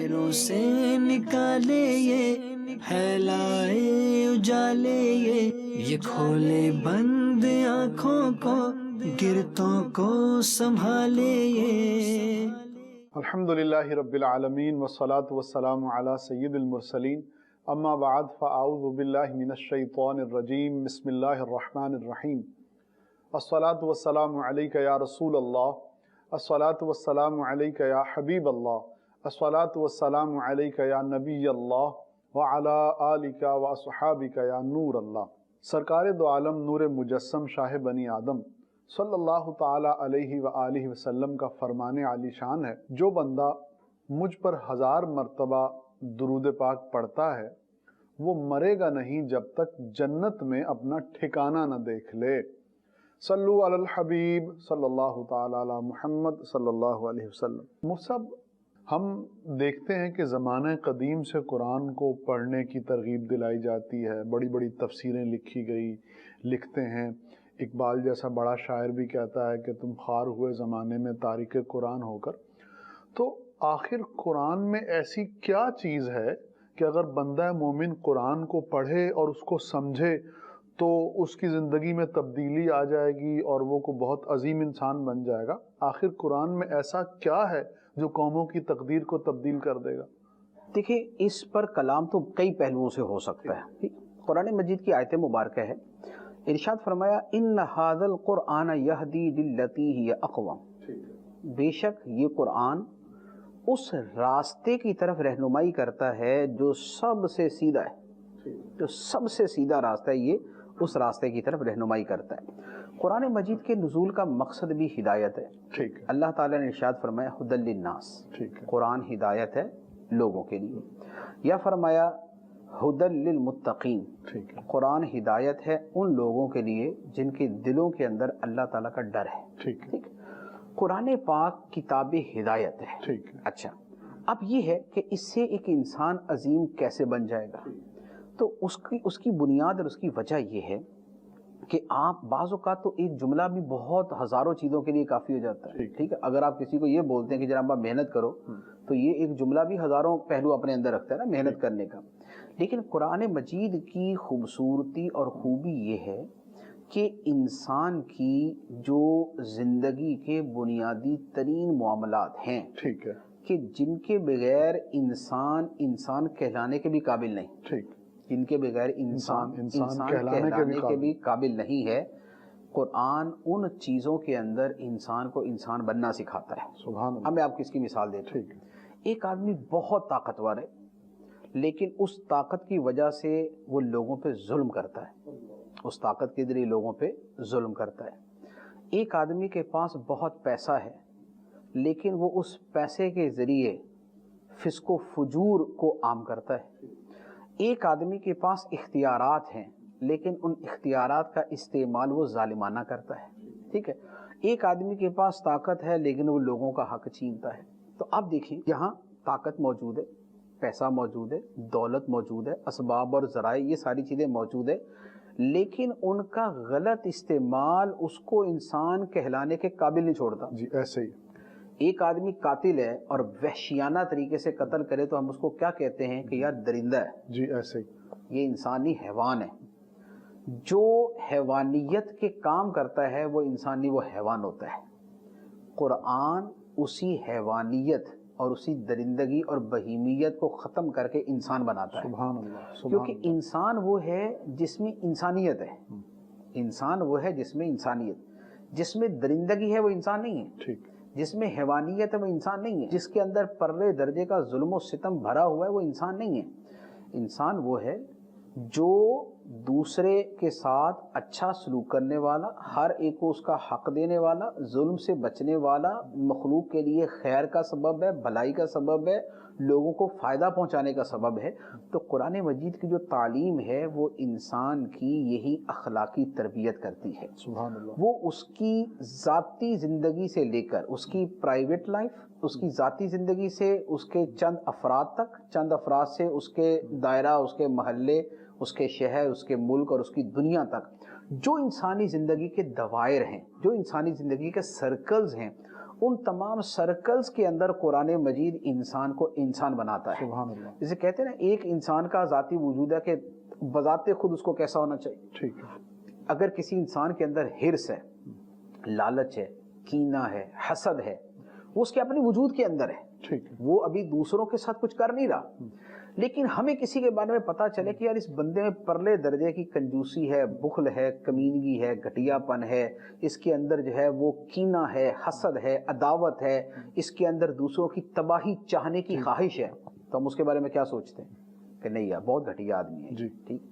اندھیروں سے نکالے یہ پھیلائے اجالے یہ کھولے بند آنکھوں کو گرتوں کو سنبھالے یہ۔ الحمدللہ رب العالمین والصلاة والسلام علی سید المرسلین اما بعد فاعوذ باللہ من الشیطان الرجیم بسم اللہ الرحمن الرحیم الصلاة والسلام علیک یا رسول اللہ الصلاة والسلام علیک یا حبیب اللہ الصلاة والسلام علیک یا نبی اللہ وعلی آلک واصحابک یا نور اللہ۔ سرکار دو عالم نور مجسم شاہ بنی آدم صلی اللہ تعالیٰ علیہ وآلہ وسلم کا فرمان عالی شان ہے، جو بندہ مجھ پر 1000 مرتبہ درود پاک پڑھتا ہے وہ مرے گا نہیں جب تک جنت میں اپنا ٹھکانہ نہ دیکھ لے۔ صلو علی الحبیب صلی اللہ تعالیٰ علی محمد صلی اللہ علیہ وسلم۔ مصعب، ہم دیکھتے ہیں کہ زمانہ قدیم سے قرآن کو پڑھنے کی ترغیب دلائی جاتی ہے، بڑی بڑی تفسیریں لکھی گئی، لکھتے ہیں۔ اقبال جیسا بڑا شاعر بھی کہتا ہے کہ تم خوار ہوئے زمانے میں تارک قرآن ہو کر۔ تو آخر قرآن میں ایسی کیا چیز ہے کہ اگر بندہ مومن قرآن کو پڑھے اور اس کو سمجھے تو اس کی زندگی میں تبدیلی آ جائے گی اور وہ کو بہت عظیم انسان بن جائے گا؟ آخر قرآن میں ایسا کیا ہے جو قوموں کی تقدیر کو تبدیل کر دے گا؟ دیکھیں، اس پر کلام تو کئی پہلوؤں سے ہو سکتا ہے۔ قرآن مجید کی آیت مبارکہ ہے، ارشاد فرمایا ان ھذا القرآن یہدی للتی ہی اقوم، بے شک یہ قرآن اس راستے کی طرف رہنمائی کرتا ہے جو سب سے سیدھا ہے، جو سب سے سیدھا راستہ ہے، یہ اس راستے کی طرف رہنمائی کرتا ہے۔ قرآن مجید کے نزول کا مقصد بھی ہدایت ہے۔ اللہ تعالیٰ نے ارشاد فرمایا ھدی للناس، قرآن ہدایت ہے لوگوں کے لیے، یا فرمایا ھدی للمتقین، قرآن ہدایت ہے ان لوگوں کے لیے جن کے دلوں کے اندر اللہ تعالیٰ کا ڈر ہے۔ ٹھیک، قرآن پاک کتاب ہدایت ہے۔ اچھا، اب یہ ہے کہ اس سے ایک انسان عظیم کیسے بن جائے گا؟ تو اس کی بنیاد اور اس کی وجہ یہ ہے کہ آپ بعض اوقات تو ایک جملہ بھی بہت ہزاروں چیزوں کے لیے کافی ہو جاتا ہے۔ ٹھیک ہے، اگر آپ کسی کو یہ بولتے ہیں کہ جناب آپ محنت کرو تو یہ ایک جملہ بھی ہزاروں پہلو اپنے اندر رکھتا ہے نا محنت کرنے کا۔ لیکن قرآن مجید کی خوبصورتی اور خوبی یہ ہے کہ انسان کی جو زندگی کے بنیادی ترین معاملات ہیں، ٹھیک ہے، کہ جن کے بغیر انسان کہلانے کے بھی قابل نہیں، جن کے بغیر انسان کہلانے کے بھی قابل نہیں ہے، قرآن ان چیزوں کے اندر انسان کو انسان بننا سکھاتا ہے۔ سبحان اللہ۔ اب میں آپ کو اس کی مثال دیتا ہوں۔ ایک آدمی بہت طاقتور ہے لیکن اس طاقت کی وجہ سے وہ لوگوں پہ ظلم کرتا ہے، اس طاقت کے ذریعے لوگوں پہ ظلم کرتا ہے۔ ایک آدمی کے پاس بہت پیسہ ہے لیکن وہ اس پیسے کے ذریعے فسق و فجور کو عام کرتا ہے۔ ایک آدمی کے پاس اختیارات ہیں لیکن ان اختیارات کا استعمال وہ ظالمانہ کرتا ہے۔ ٹھیک ہے، ایک آدمی کے پاس طاقت ہے لیکن وہ لوگوں کا حق چھینتا ہے۔ تو آپ دیکھیں، یہاں طاقت موجود ہے، پیسہ موجود ہے، دولت موجود ہے، اسباب اور ذرائع یہ ساری چیزیں موجود ہے، لیکن ان کا غلط استعمال اس کو انسان کہلانے کے قابل نہیں چھوڑتا۔ جی ایسے ہی ایک آدمی قاتل ہے اور وحشیانہ طریقے سے قتل کرے تو ہم اس کو کیا کہتے ہیں کہ یار درندہ ہے۔ جی ایسے ہی یہ انسانی حیوان ہے، جو حیوانیت کے کام کرتا ہے وہ انسانی وہ حیوان ہوتا ہے۔ قرآن اسی حیوانیت اور اسی درندگی اور بہیمیت کو ختم کر کے انسان بناتا ہے۔ سبحان اللہ۔ کیونکہ انسان وہ ہے جس میں انسانیت ہے، انسان وہ ہے جس میں انسانیت، جس میں درندگی ہے وہ انسان نہیں ہے، جس میں حیوانیت ہے وہ انسان نہیں ہے، جس کے اندر پرلے درجے کا ظلم و ستم بھرا ہوا ہے وہ انسان نہیں ہے۔ انسان وہ ہے جو دوسرے کے ساتھ اچھا سلوک کرنے والا، ہر ایک کو اس کا حق دینے والا، ظلم سے بچنے والا، مخلوق کے لیے خیر کا سبب ہے، بھلائی کا سبب ہے، لوگوں کو فائدہ پہنچانے کا سبب ہے۔ تو قرآن مجید کی جو تعلیم ہے وہ انسان کی یہی اخلاقی تربیت کرتی ہے۔ سبحان اللہ۔ وہ اس کی ذاتی زندگی سے لے کر اس کی پرائیویٹ لائف، اس کی ذاتی زندگی سے اس کے چند افراد تک، چند افراد سے اس کے دائرہ، اس کے محلے، اس کے شہر، اس کے ملک اور اس کی دنیا تک جو انسانی زندگی کے دوائر ہیں، جو انسانی زندگی کے سرکلز ہیں، ان تمام سرکلز کے اندر قرآن مجید انسان کو انسان بناتا ہے. سبحان اللہ. جسے کہتے ہیں نا ایک انسان کا ذاتی وجود ہے کہ بذات خود اس کو کیسا ہونا چاہیے. ٹھیک ہے. اگر کسی انسان کے اندر حرص ہے، لالچ ہے، کینہ ہے، حسد ہے، وہ اس کے اپنے وجود کے اندر ہے. ٹھیک ہے. وہ ابھی دوسروں کے ساتھ کچھ کر نہیں رہا، لیکن ہمیں کسی کے بارے میں پتا چلے کہ یار اس بندے میں پرلے درجے کی کنجوسی ہے، بخل ہے، کمینگی ہے، گھٹیا پن ہے، اس کے اندر جو ہے وہ کینہ ہے، حسد ہے، عداوت ہے، اس کے اندر دوسروں کی تباہی چاہنے کی خواہش ہے، تو ہم اس کے بارے میں کیا سوچتے ہیں کہ نہیں یار بہت گھٹیا آدمی ہے. جی. ٹھیک.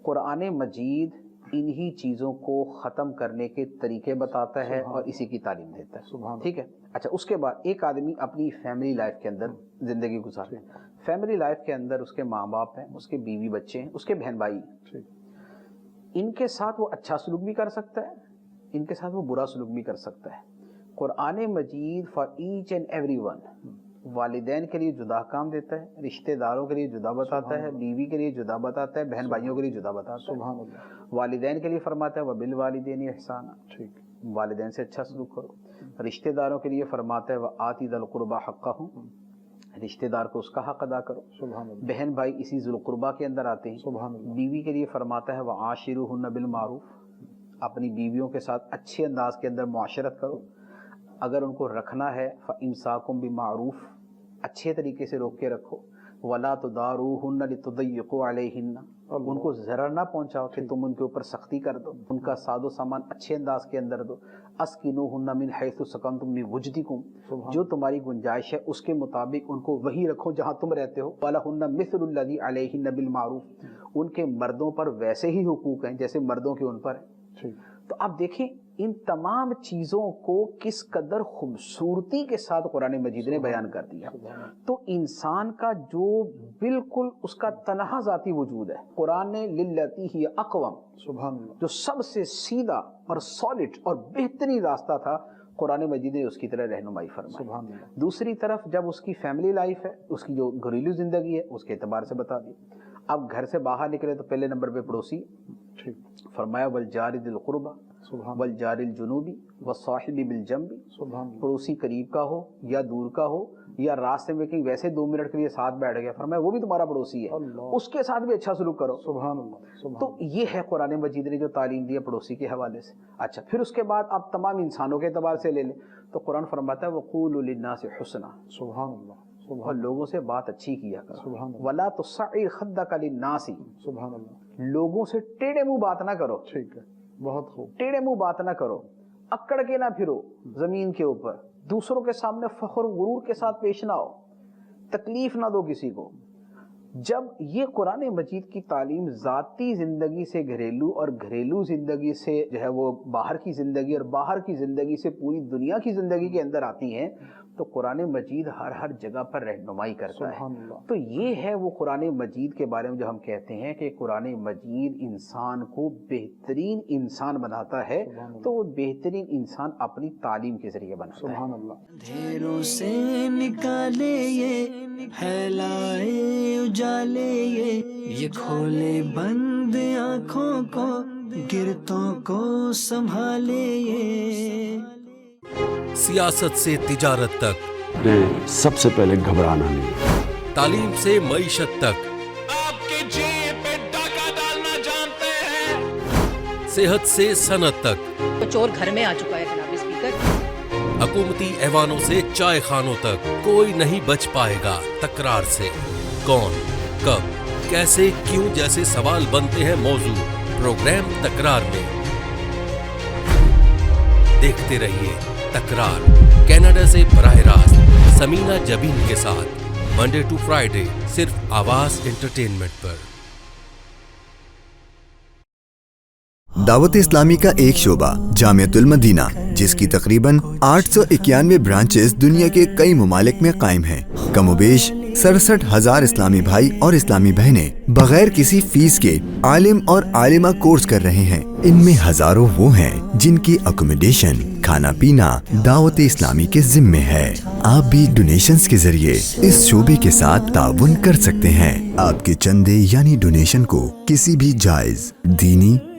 قرآن مجید انہی چیزوں کو ختم کرنے کے طریقے بتاتا ہے اور اسی کی تعلیم دیتا ہے. ٹھیک ہے. اچھا، اس کے بعد ایک آدمی اپنی فیملی لائف کے اندر زندگی گزارتا ہے. فیملی لائف کے اندر اس کے ماں باپ ہیں، اس کے بیوی بچے ہیں، اس کے بہن بھائی ہیں. ان کے ساتھ وہ اچھا سلوک بھی کر سکتا ہے، ان کے ساتھ وہ برا سلوک بھی کر سکتا ہے. قرآن مجید for each and every one والدین کے لیے جدا کام دیتا ہے، رشتہ داروں کے لیے جدا بتاتا ہے، بیوی کے لیے جدا بتاتا ہے، بہن بھائیوں کے لیے جدا بتاتا ہے. والدین کے لیے فرماتا ہے وَبِالْوَالِدَيْنِ إِحْسَانًا، والدین سے اچھا سلوک کرو. رشتہ داروں کے لیے فرماتا ہے وَآتِ ذَا الْقُرْبَى حَقَّهُ، رشتہ دار کو اس کا حق ادا کرو. بہن بھائی اسی ذو القربہ کے اندر آتے ہیں. بیوی کے لیے فرماتا ہے وَعَاشِرُوهُنَّ بِالْمَعْرُوفِ، اپنی بیویوں کے ساتھ اچھے انداز کے اندر معاشرت کرو. اگر ان کو رکھنا ہے فَإِمْسَاكُمْ بِمَعْرُوفٍ، اچھے طریقے سے روک کے رکھو. وَلَا تُضَارُوهُنَّ لِتُضَيِّقُوا عَلَيْهِنَّ، ان کو ضرر نہ پہنچاؤ کہ تم ان کے اوپر سختی کر دو. ان کا ساز و سامان اچھے انداز کے اندر دو. اسکنوہن من حیث سکنتم من وجدکم، جو تمہاری گنجائش ہے اس کے مطابق ان کو وہی رکھو جہاں تم رہتے ہو. وَلَهُنَّ مِثْلُ الَّذِي عَلَيْهِنَّ بِالْمَعْرُوفِ، ان کے مردوں پر ویسے ہی حقوق ہیں جیسے مردوں کے ان پر ہیں. تو آپ دیکھیں ان تمام چیزوں کو کس قدر خوبصورتی کے ساتھ قرآن مجید نے بیان کر دیا. تو انسان کا جو بالکل اس کا تنہا ذاتی وجود ہے، قرآن نے للتی ہی اقوم، جو سب سے سیدھا اور سالڈ اور بہترین راستہ تھا، قرآن مجید نے اس کی طرح رہنمائی فرمائی. دوسری طرف جب اس کی فیملی لائف ہے، اس کی جو گھریلو زندگی ہے، اس کے اعتبار سے بتا دی. اب گھر سے باہر نکلے تو پہلے نمبر پہ پڑوسی، فرمایا والجار ذی القربى والجار الجنوبی والصاحب بالجنب، پڑوسی قریب کا ہو یا دور کا ہو یا راستے میں کہیں ویسے 2 منٹ کے لیے ساتھ بیٹھ گیا، فرمایا وہ بھی تمہارا پڑوسی ہے، اس کے ساتھ بھی اچھا سلوک کرو. سبحان اللہ. تو یہ ہے قرآن مجید نے جو تعلیم دی ہے پڑوسی کے حوالے سے. اچھا، پھر اس کے بعد آپ تمام انسانوں کے اعتبار سے لے لیں تو قرآن فرماتا ہے وَقُولُوا لِلنَّاسِ حُسْنًا، سبحان اللہ، اور لوگوں سے بات اچھی کیا کرو. وَلَا تُصَعِّرْ خَدَّكَ لِلنَّاسِ، سبحان اللہ، لوگوں سے ٹیڑے منہ بات نہ کرو. ٹھیک ہے، بہت خوب. ٹیڑے منہ بات نہ کرو، اکڑ کے نہ پھرو زمین کے اوپر، دوسروں کے سامنے فخر غرور کے ساتھ پیش نہ ہو، تکلیف نہ دو کسی کو. جب یہ قرآن مجید کی تعلیم ذاتی زندگی سے گھریلو اور گھریلو زندگی سے جو ہے وہ باہر کی زندگی اور باہر کی زندگی سے پوری دنیا کی زندگی کے اندر آتی ہیں تو قرآن مجید ہر جگہ پر رہنمائی کرتا ہے. تو یہ ہے وہ قرآن مجید کے بارے میں جو ہم کہتے ہیں کہ قرآن مجید انسان کو بہترین انسان بناتا ہے. تو وہ بہترین انسان اپنی تعلیم کے ذریعے بناتا ہے. سبحان اللہ. اندھیروں سے نکالے یہ پھیلائے اجالے یہ کھولے بند آنکھوں کو گرتوں کو سنبھالے یہ. سیاست سے تجارت تک سب سے پہلے گھبرانا نہیں، تعلیم سے معیشت تک، آپ کی جیب پہ ڈاکہ ڈالنا جانتے ہیں، صحت سے صنعت تک، چور گھر میں آ چکا ہے جناب اسپیکر، حکومتی ایوانوں سے چائے خانوں تک کوئی نہیں بچ پائے گا تکرار سے. کون، کب، کیسے، کیوں جیسے سوال بنتے ہیں موضوع پروگرام تکرار میں. دیکھتے رہیے تکرار، کینیڈا سے براہ راست سمینہ جبین کے ساتھ، منڈے ٹو فرائیڈے صرف آواز انٹرٹینمنٹ پر. دعوت اسلامی کا ایک شعبہ جامعۃ المدینہ، جس کی تقریباً 891 برانچز دنیا کے کئی ممالک میں قائم ہیں. کم و بیش 67,000 اسلامی بھائی اور اسلامی بہنیں بغیر کسی فیس کے عالم اور عالمہ کورس کر رہے ہیں. ان میں ہزاروں وہ ہیں جن کی اکوموڈیشن، کھانا پینا دعوت اسلامی کے ذمے ہے. آپ بھی ڈونیشنز کے ذریعے اس شعبے کے ساتھ تعاون کر سکتے ہیں. آپ کے چندے یعنی ڈونیشن کو کسی بھی جائز، دینی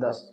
10,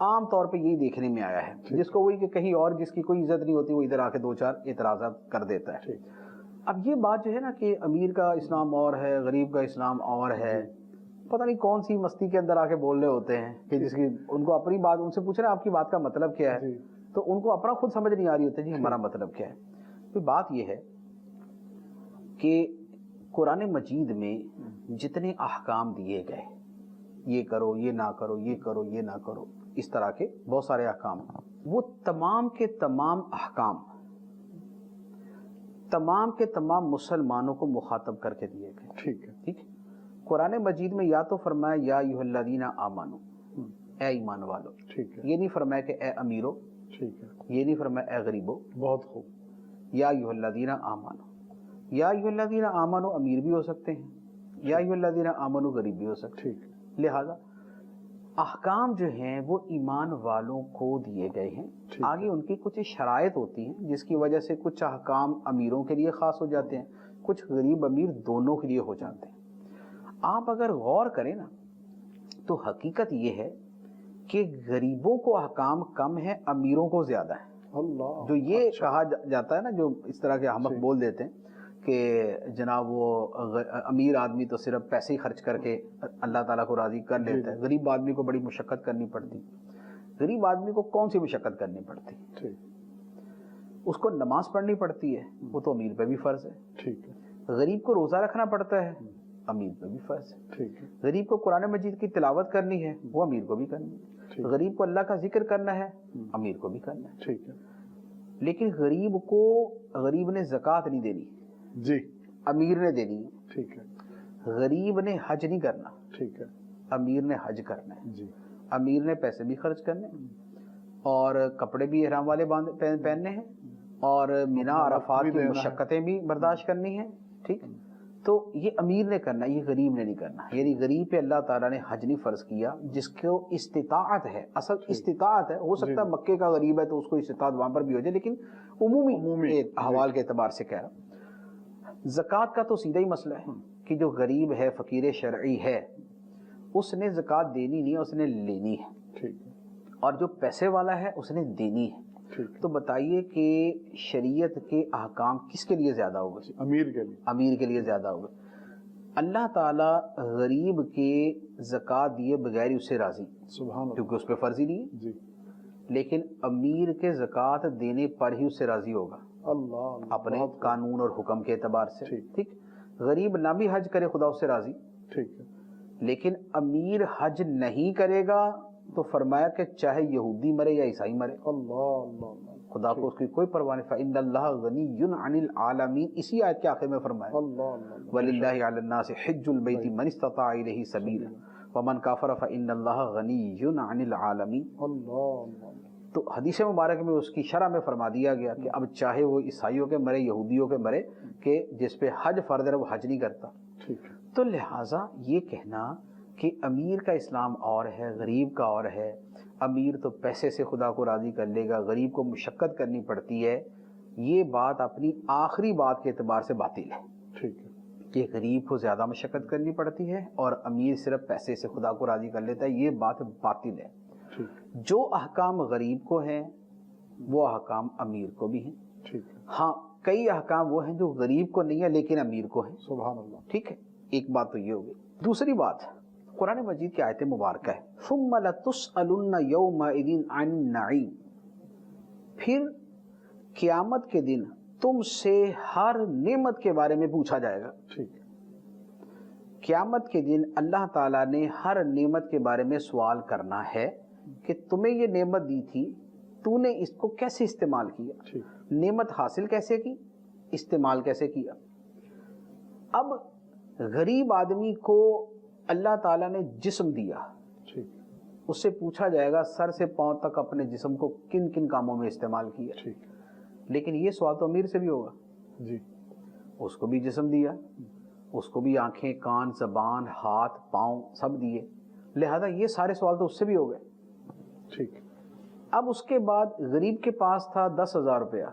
عام طور پہ یہی دیکھنے میں آیا ہے، جس کو وہی کہ کہیں اور جس کی کوئی عزت نہیں ہوتی وہ ادھر آ کے دو چار اعتراضات کر دیتا ہے۔ اب یہ بات جو ہے نا کہ امیر کا اسلام اور ہے، غریب کا اسلام اور ہے، پتہ نہیں کون سی مستی کے اندر آ کے بول رہے ہوتے ہیں کہ جس کی ان کو اپنی بات، ان سے پوچھ رہے ہیں آپ کی بات کا مطلب کیا ہے، تو ان کو اپنا خود سمجھ نہیں آ رہی ہوتی جی ہمارا مطلب کیا ہے۔ تو بات یہ ہے کہ قرآن مجید میں جتنے احکام دیے گئے، یہ کرو یہ نہ کرو، یہ کرو یہ نہ کرو، اس طرح کے بہت سارے احکام، وہ تمام کے تمام احکام تمام کے تمام مسلمانوں کو مخاطب کر کے دیے گئے۔ ٹھیک ہے، قرآن مجید میں یا تو فرمایا یا ایھا الذین آمنو، اے ایمان والو، ٹھیک ہے، یہ نہیں فرمایا کہ اے امیرو، ٹھیک ہے، یہ نہیں فرمایا اے غریبو، بہت خوب، یا ایھا الذین آمنو، یا ایھا الذین آمنو امیر بھی ہو سکتے ہیں، یا ایھا الذین آمنو غریب بھی ہو سکتے ہیں۔ لہذا احکام جو ہیں وہ ایمان والوں کو دیے گئے ہیں، آگے ان کی کچھ شرائط ہوتی ہیں جس کی وجہ سے کچھ احکام امیروں کے لیے خاص ہو جاتے ہیں، کچھ غریب امیر دونوں کے لیے ہو جاتے ہیں۔ آپ اگر غور کریں نا تو حقیقت یہ ہے کہ غریبوں کو احکام کم ہے، امیروں کو زیادہ ہے۔ جو یہ کہا جاتا ہے نا، جو اس طرح کے احمق بول دیتے ہیں کہ جناب وہ امیر آدمی تو صرف پیسے ہی خرچ کر کے اللہ تعالیٰ کو راضی کر لیتا ہے، غریب آدمی کو بڑی مشقت کرنی پڑتی۔ غریب آدمی کو کون سی مشقت کرنی پڑتی؟ اس کو نماز پڑھنی پڑتی ہے، وہ تو امیر پہ بھی فرض ہے۔ غریب کو روزہ رکھنا پڑتا ہے، امیر پہ بھی فرض ہے۔ غریب کو قرآن مجید کی تلاوت کرنی ہے، وہ امیر کو بھی کرنی ہے۔ غریب کو اللہ کا ذکر کرنا ہے، امیر کو بھی کرنا ہے۔ لیکن غریب نے زکوٰۃ نہیں دینی جی، امیر نے دینی ہے۔ ٹھیک ہے، غریب نے حج نہیں کرنا، ٹھیک ہے، امیر نے حج کرنا ہے جی، امیر نے پیسے بھی خرچ کرنے اور کپڑے بھی احرام والے پہننے ہیں اور مینا عرفات کی مشقتیں بھی برداشت کرنی ہیں۔ ٹھیک، تو یہ امیر نے کرنا، یہ غریب نے نہیں کرنا۔ یعنی غریب پہ اللہ تعالیٰ نے حج نہیں فرض کیا، جس کو استطاعت ہے، اصل استطاعت ہے، ہو سکتا ہے مکے کا غریب ہے تو اس کو استطاعت وہاں پر بھی ہو جائے، لیکن عمومی احوال کے اعتبار سے کہہ رہا ہوں۔ زکوٰۃ کا تو سیدھا ہی مسئلہ ہے کہ جو غریب ہے، فقیر شرعی ہے، اس نے زکوٰۃ دینی نہیں ہے، اس نے لینی ہے، اور جو پیسے والا ہے اس نے دینی ہے۔ تو بتائیے کہ شریعت کے احکام کس کے لیے زیادہ ہوگا؟ امیر کے لیے، امیر کے لیے زیادہ ہوگا۔ اللہ تعالیٰ غریب کے زکوٰۃ دیے بغیر اس سے راضی، کیونکہ اس پہ فرض ہی نہیں ہے، لیکن امیر کے زکوٰۃ دینے پر ہی اس سے راضی ہوگا اپنے قانون اور حکم کے اعتبار سے۔ ٹھیک، غریب نہ بھی حج کرے خدا اس سے راضی، لیکن امیر حج نہیں کرے گا تو فرمایا کہ چاہے یہودی مرے یا عیسائی مرے، خدا کو اس کی کوئی پرواہ نہیں۔ فإن اللہ غنی عن العالمین، اسی آیت کے آخر میں فرمایا وَلِلَّهِ عَلَى النَّاسِ حِجُّ الْبَيْتِ مَنِ اسْتَطَاعَ إِلَيْهِ سَبِيلًا وَمَنْ كَفَرَ فَإِنَّ اللَّهَ غَنِيٌّ عَنِ الْعَالَمِينَ۔ تو حدیث مبارک میں اس کی شرح میں فرما دیا گیا کہ اب چاہے وہ عیسائیوں کے مرے، یہودیوں کے مرے، کہ جس پہ حج فرض ہے وہ حج نہیں کرتا۔ تو لہٰذا یہ کہنا کہ امیر کا اسلام اور ہے، غریب کا اور ہے، امیر تو پیسے سے خدا کو راضی کر لے گا، غریب کو مشقت کرنی پڑتی ہے، یہ بات اپنی آخری بات کے اعتبار سے باطل ہے کہ غریب کو زیادہ مشقت کرنی پڑتی ہے اور امیر صرف پیسے سے خدا کو راضی کر لیتا ہے، یہ بات باطل ہے۔ جو احکام غریب کو ہیں وہ احکام امیر کو بھی ہیں۔ ہاں، کئی احکام وہ ہیں جو غریب کو نہیں ہے لیکن امیر کو ہیں۔ سبحان اللہ۔ ٹھیک ہے، ایک بات تو یہ ہوگی۔ دوسری بات، قرآن مجید کی آیت مبارکہ ہے ثم لتسألن یومئذ عن النعیم، پھر قیامت کے دن تم سے ہر نعمت کے بارے میں پوچھا جائے گا۔ قیامت کے دن اللہ تعالیٰ نے ہر نعمت کے بارے میں سوال کرنا ہے کہ تمہیں یہ نعمت دی تھی، تو نے اس کو کیسے استعمال کیا، نعمت حاصل کیسے کی، استعمال کیسے کیا۔ اب غریب آدمی کو اللہ تعالیٰ نے جسم دیا، اس سے پوچھا جائے گا سر سے پاؤں تک اپنے جسم کو کن کن کاموں میں استعمال کیا۔ لیکن یہ سوال تو امیر سے بھی ہوگا جی، اس کو بھی جسم دیا، اس کو بھی آنکھیں، کان، زبان، ہاتھ، پاؤں سب دیے، لہذا یہ سارے سوال تو اس سے بھی ہو گئے۔ اب اس کے بعد غریب کے پاس تھا 10,000 روپیہ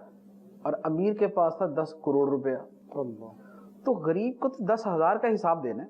اور امیر کے پاس تھا 10 کروڑ روپیہ، تو غریب کو تو 10,000 کا حساب دینا ہے،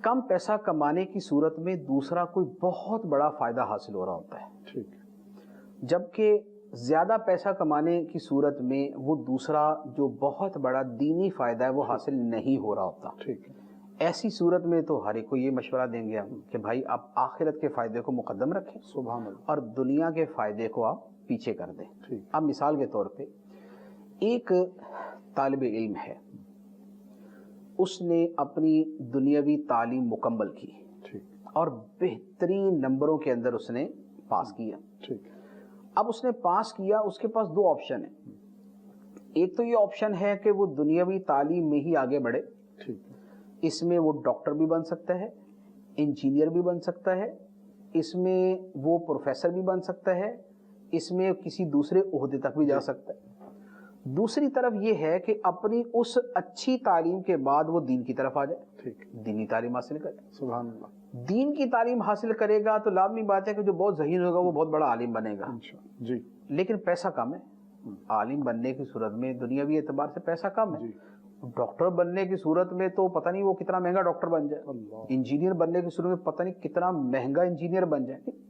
کم پیسہ کمانے کی صورت میں دوسرا کوئی بہت بڑا فائدہ حاصل ہو رہا ہوتا ہے، ٹھیک، جبکہ زیادہ پیسہ کمانے کی صورت میں وہ دوسرا جو بہت بڑا دینی فائدہ ہے وہ حاصل نہیں ہو رہا ہوتا۔ ٹھیک، ایسی صورت میں تو ہر ایک کو یہ مشورہ دیں گے ہم کہ بھائی آپ آخرت کے فائدے کو مقدم رکھیں سبحان اللہ، اور دنیا کے فائدے کو آپ پیچھے کر دیں۔ ٹھیک، اب مثال کے طور پہ ایک طالب علم ہے، اس نے اپنی دنیاوی تعلیم مکمل کی ٹھیک، اور بہترین نمبروں کے اندر اس نے پاس کیا۔ ٹھیک، اب اس نے پاس کیا، اس کے پاس دو آپشن ہیں۔ ایک تو یہ آپشن ہے کہ وہ دنیاوی تعلیم میں ہی آگے بڑھے، ٹھیک، اس میں وہ ڈاکٹر بھی بن سکتا ہے، انجینئر بھی بن سکتا ہے، اس میں وہ پروفیسر بھی بن سکتا ہے، اس میں کسی دوسرے عہدے تک بھی جا سکتا ہے۔ دوسری طرف یہ ہے کہ اپنی اس اچھی تعلیم کے بعد وہ دین کی طرف آ جائے، ٹھیک، دینی تعلیم حاصل کرے۔ سبحان اللہ، دین کی تعلیم حاصل کرے گا تو لازمی بات ہے کہ جو بہت ذہین ہوگا وہ بہت بڑا عالم بنے گا، انشاءاللہ، جی، لیکن پیسہ کم ہے۔ عالم بننے کی صورت میں دنیاوی اعتبار سے پیسہ کم ہے، جی، ڈاکٹر بننے کی صورت میں تو پتہ نہیں وہ کتنا مہنگا ڈاکٹر بن جائے، اللہ، انجینئر بننے کی صورت میں پتہ نہیں کتنا مہنگا انجینئر بن جائے۔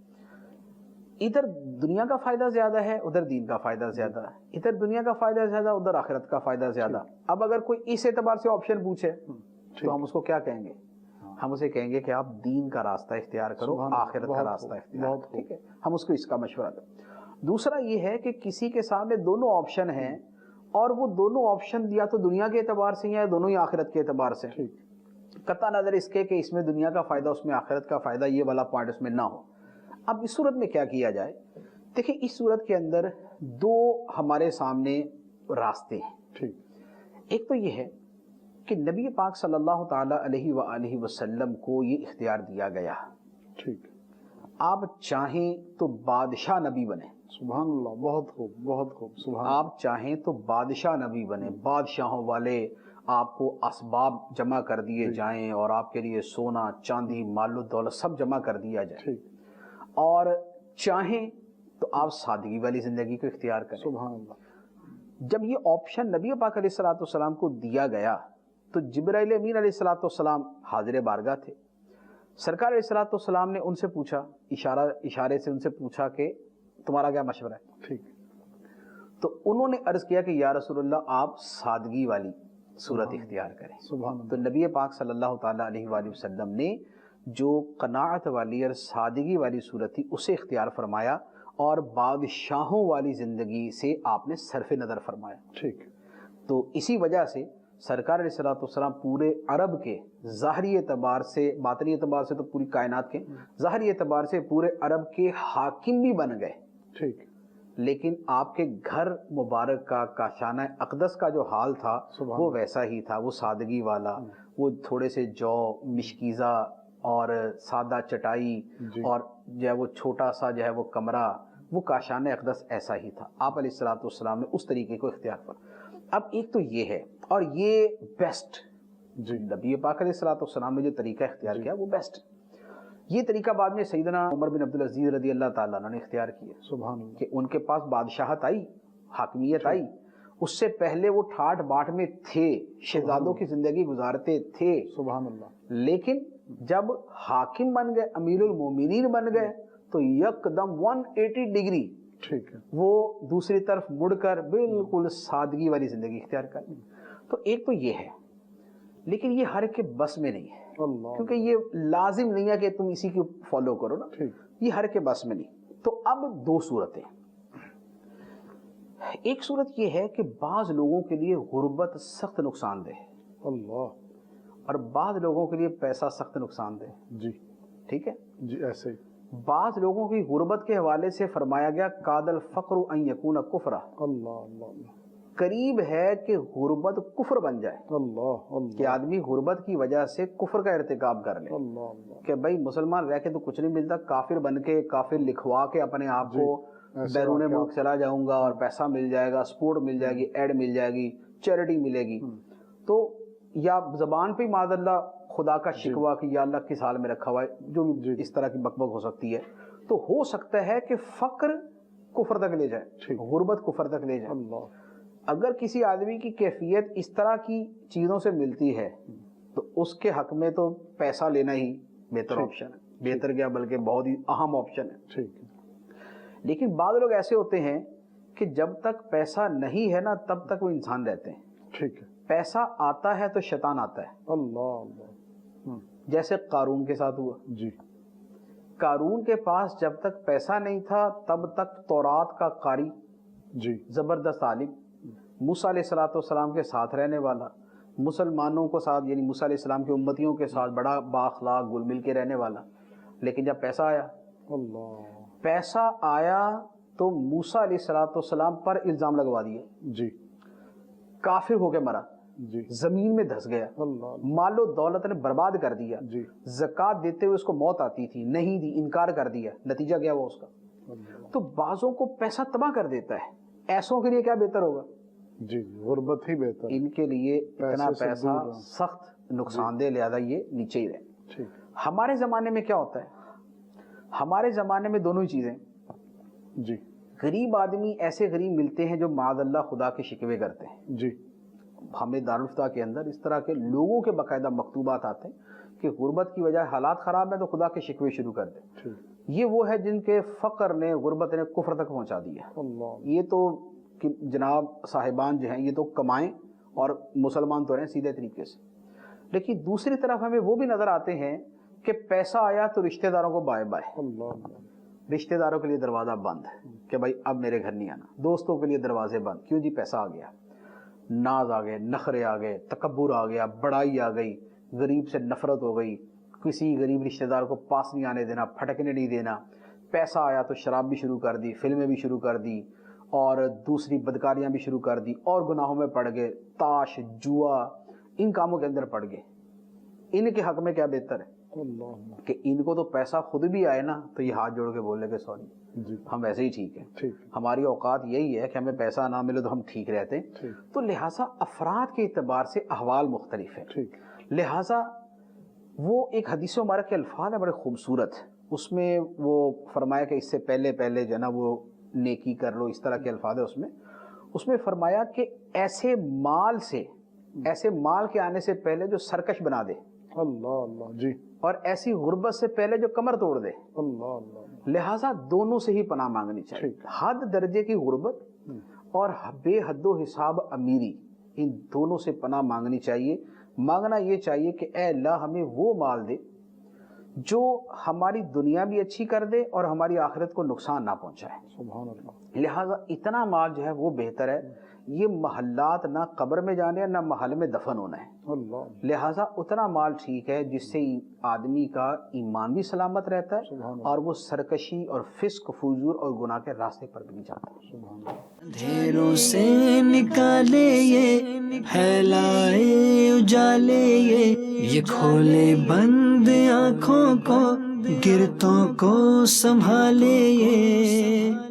ادھر دنیا کا فائدہ زیادہ ہے، ادھر دین کا فائدہ زیادہ ہے، ادھر دنیا کا فائدہ زیادہ، ادھر آخرت کا فائدہ زیادہ۔ اب اگر کوئی اس اعتبار سے آپشن پوچھے تو ہم اس کو کیا کہیں گے؟ ہم اسے کہیں گے کہ آپ دین کا راستہ اختیار کرو، سبحان اللہ، آخرت کا بہت راستہ خوب، اختیار بہت کرو، خوب۔ ٹھیک ہے؟ ہم اس کو اس کا مشورہ دیں۔ دوسرا یہ ہے کہ کسی کے سامنے دونوں آپشن ہیں اور وہ دونوں آپشن یا تو دنیا کے اعتبار سے یا دونوں ہی آخرت کے اعتبار سے، ٹھیک، قطع نظر اس کے کہ اس میں دنیا کا فائدہ اس میں آخرت کا فائدہ، یہ والا پوائنٹ اس میں نہ ہو۔ اب اس صورت میں کیا کیا جائے؟ دیکھیں، اس صورت کے اندر دو ہمارے سامنے راستے ہیں۔ ٹھیک، ایک تو یہ ہے کہ نبی پاک صلی اللہ تعالی علیہ وآلہ وسلم کو یہ اختیار دیا گیا، ٹھیک، آپ چاہیں تو بادشاہ نبی بنیں، سبحان اللہ، بہت خوب، بہت خوب، سبحان اللہ، آپ چاہیں تو بادشاہ نبی بنیں، بادشاہوں والے آپ کو اسباب جمع کر دیے جائیں اور آپ کے لیے سونا چاندی مال و دولت سب جمع کر دیا جائے، ٹھیک، اور چاہیں تو آپ سادگی والی زندگی کو اختیار کریں۔ سبحان اللہ، جب یہ آپشن نبی پاک علیہ الصلوۃ والسلام کو دیا گیا تو جبرائیل امین علیہ الصلوۃ والسلام حاضر بارگاہ تھے۔ سرکار علیہ الصلوۃ والسلام نے ان سے پوچھا، اشارے سے ان سے پوچھا کہ تمہارا کیا مشورہ ہے؟ ٹھیک، تو انہوں نے عرض کیا کہ یا رسول اللہ آپ سادگی والی صورت اختیار کریں۔ سبحان تو اللہ، نبی پاک صلی اللہ تعالیٰ علیہ وآلہ وسلم نے جو قناعت والی اور سادگی والی صورت تھی اسے اختیار فرمایا اور بادشاہوں والی زندگی سے آپ نے صرف نظر فرمایا۔ ٹھیک، تو اسی وجہ سے سرکار علیہ الصلوۃ والسلام پورے عرب کے ظاہری اعتبار سے، باطنی اعتبار سے تو پوری کائنات کے، ظاہری اعتبار سے پورے عرب کے حاکم بھی بن گئے، ٹھیک، لیکن آپ کے گھر مبارک کا کاشانہ اقدس کا جو حال تھا سبحان وہ ویسا ہی تھا، وہ سادگی والا، وہ تھوڑے سے جو مشکیزہ اور سادہ چٹائی جی، اور جو ہے وہ چھوٹا سا جو ہے وہ کمرہ، وہ کاشانہ اقدس ایسا ہی تھا۔ آپ علیہ الصلوۃ والسلام نے اس طریقے کو اختیار کیا۔ اب ایک تو یہ ہے اور یہ بیسٹ، جی، نبی پاک علیہ الصلوۃ والسلام نے جو طریقہ اختیار کیا وہ بیسٹ۔ یہ طریقہ بعد میں سیدنا عمر بن عبدالعزیز رضی اللہ تعالیٰ عنہ نے اختیار کیا سبحان اللہ، کہ ان کے پاس بادشاہت آئی، حاکمیت آئی، اس سے پہلے وہ ٹھاٹ باٹ میں تھے، شہزادوں کی زندگی گزارتے تھے، سبحان اللہ، لیکن جب حاکم بن گئے، امیر المومنین بن گئے تو یک دم 180 ڈگری ٹھیک ہے، وہ دوسری طرف مڑ کر بالکل سادگی والی زندگی اختیار کر لی۔ تو ایک تو یہ ہے، لیکن یہ ہر ایک کے بس میں نہیں ہے، اللہ، کیونکہ یہ لازم نہیں ہے کہ تم اسی کو فالو کرو نا، ٹھیک، یہ ہر ایک کے بس میں نہیں۔ تو اب دو صورتیں، ایک صورت یہ ہے کہ بعض لوگوں کے لیے غربت سخت نقصان دہ ہے اللہ، اور بعض لوگوں کے لیے پیسہ سخت نقصان دہ ہے، جی، ٹھیک ہے۔ جی، ایسے ہی، بعض لوگوں کی غربت کے حوالے سے فرمایا گیا قاد الفقر ان یکون کفرا، اللہ، اللہ، اللہ، قریب ہے کہ غربت کفر بن جائے، اللہ، اللہ، کہ آدمی غربت کی وجہ سے کفر کا ارتکاب کر لے، اللہ، اللہ، کہ بھائی مسلمان رہ کے تو کچھ نہیں ملتا، کافر بن کے، کافر لکھوا کے اپنے آپ کو ایسے بیرون واقعات، ملک چلا جاؤں گا اور پیسہ مل جائے گا، سپورٹ مل جائے گی، ایڈ مل جائے گی، چیریٹی ملے گی، تو یا زبان پہ معاذ اللہ خدا کا شکوہ کہ یا اللہ کس حال میں رکھا ہوا ہے، جو بھی اس طرح کی بک بک ہو سکتی ہے، تو ہو سکتا ہے کہ فقر کفر تک لے جائے، غربت کفر تک لے جائے۔ اللہ، اگر کسی آدمی کی کیفیت اس طرح کی چیزوں سے ملتی ہے تو اس کے حق میں تو پیسہ لینا ہی بہتر آپشن ہے, بہتر کیا بلکہ بہت ہی اہم آپشن ہے. ٹھیک ہے. لیکن بعض لوگ ایسے ہوتے ہیں کہ جب تک پیسہ نہیں ہے نا تب تک وہ انسان رہتے ہیں. ٹھیک ہے. پیسہ آتا ہے تو شیطان آتا ہے. اللہ اللہ. جیسے قارون کے ساتھ ہوا. جی. قارون کے پاس جب تک پیسہ نہیں تھا تب تک تورات کا قاری, جی, زبردست عالم, موسیٰ علیہ السلام کے ساتھ رہنے والا, مسلمانوں کو ساتھ یعنی موسیٰ علیہ السلام کی امتیوں کے ساتھ بڑا بااخلاق گل مل کے رہنے والا. لیکن جب پیسہ آیا, پیسہ آیا تو موسیٰ علیہ السلام پر الزام لگوا دیا. جی. کافر ہو کے مرا. جی. زمین میں دھس گیا. مال و دولت نے برباد کر دیا. جی. زکوٰۃ دیتے ہوئے اس کو موت آتی تھی, نہیں دی, انکار کر دیا, نتیجہ کیا ہوا اس کا. تو بعضوں کو پیسہ تباہ کر دیتا ہے. ایسوں کے لیے کیا بہتر ہوگا؟ جی, غربت ہی بہتر. ان کے لیے اتنا پیسہ سخت نقصان دہ, لہذا یہ نیچے ہی رہے. ہمارے زمانے میں کیا ہوتا ہے؟ ہمارے زمانے میں دونوں ہی چیزیں. جی. غریب آدمی ایسے غریب ملتے ہیں جو معاذ اللہ خدا کے شکوے کرتے ہیں. جی. ہمیں دارالفتہ کے اندر اس طرح کے لوگوں کے باقاعدہ مکتوبات آتے ہیں کہ غربت کی وجہ حالات خراب ہیں تو خدا کے شکوے شروع کر دیں. یہ وہ ہے جن کے فقر نے, غربت نے کفر تک پہنچا دیا. یہ تو کہ جناب صاحبان جو ہیں یہ تو کمائیں اور مسلمان تو رہیں سیدھے طریقے سے. لیکن دوسری طرف ہمیں وہ بھی نظر آتے ہیں کہ پیسہ آیا تو رشتہ داروں کو بائے بائے, رشتہ داروں کے لیے دروازہ بند کہ بھائی اب میرے گھر نہیں آنا, دوستوں کے لیے دروازے بند, کیوں جی پیسہ آ گیا. ناز آ گئے, نخرے آ گئے, تکبر آ گیا, بڑائی آ گئی, غریب سے نفرت ہو گئی, کسی غریب رشتہ دار کو پاس نہیں آنے دینا, پھٹکنے نہیں دینا. پیسہ آیا تو شراب بھی شروع کر دی, فلمیں بھی شروع کر دی, اور دوسری بدکاریاں بھی شروع کر دی, اور گناہوں میں پڑ گئے, تاش, جوا, ان کاموں کے اندر پڑ گئے. ان کے حق میں کیا بہتر ہے کہ ان کو تو پیسہ خود بھی آئے نا تو یہ ہاتھ جوڑ کے بول لے کہ سوری, ہم ویسے ہی ٹھیک ہیں, ہماری اوقات یہی ہے کہ ہمیں پیسہ نہ ملے تو ہم ٹھیک رہتے ہیں. تو لہٰذا افراد کے اعتبار سے احوال مختلف ہیں. لہٰذا وہ ایک حدیث مبارک کے الفاظ ہیں بڑے خوبصورت, اس میں وہ فرمایا کہ اس سے پہلے جو ہے نا وہ نیکی کر لو, اس طرح کے الفاظ ہیں اس میں فرمایا کہ ایسے مال کے آنے سے پہلے جو سرکش بنا دے, اللہ اللہ. جی. اور ایسی غربت سے پہلے جو کمر توڑ دے. اللہ اللہ. لہٰذا دونوں سے ہی پناہ مانگنی چاہیے. حد درجے کی غربت اور بے حد و حساب امیری, ان دونوں سے پناہ مانگنی چاہیے. مانگنا یہ چاہیے کہ اے اللہ ہمیں وہ مال دے جو ہماری دنیا بھی اچھی کر دے اور ہماری آخرت کو نقصان نہ پہنچائے. سبحان اللہ. لہٰذا اتنا مال جو ہے وہ بہتر ہے. یہ محلات نہ قبر میں جانے نہ محل میں دفن ہونا ہے. لہٰذا اتنا مال ٹھیک ہے جس سے آدمی کا ایمان بھی سلامت رہتا ہے اور وہ سرکشی اور فسق, فجور اور گناہ کے راستے پر بھی نہیں جاتا. اندھیروں سے نکالے یہ, پھیلائے اجالے یہ کھولے بند آنکھوں کو, گرتوں کو سنبھالے یہ.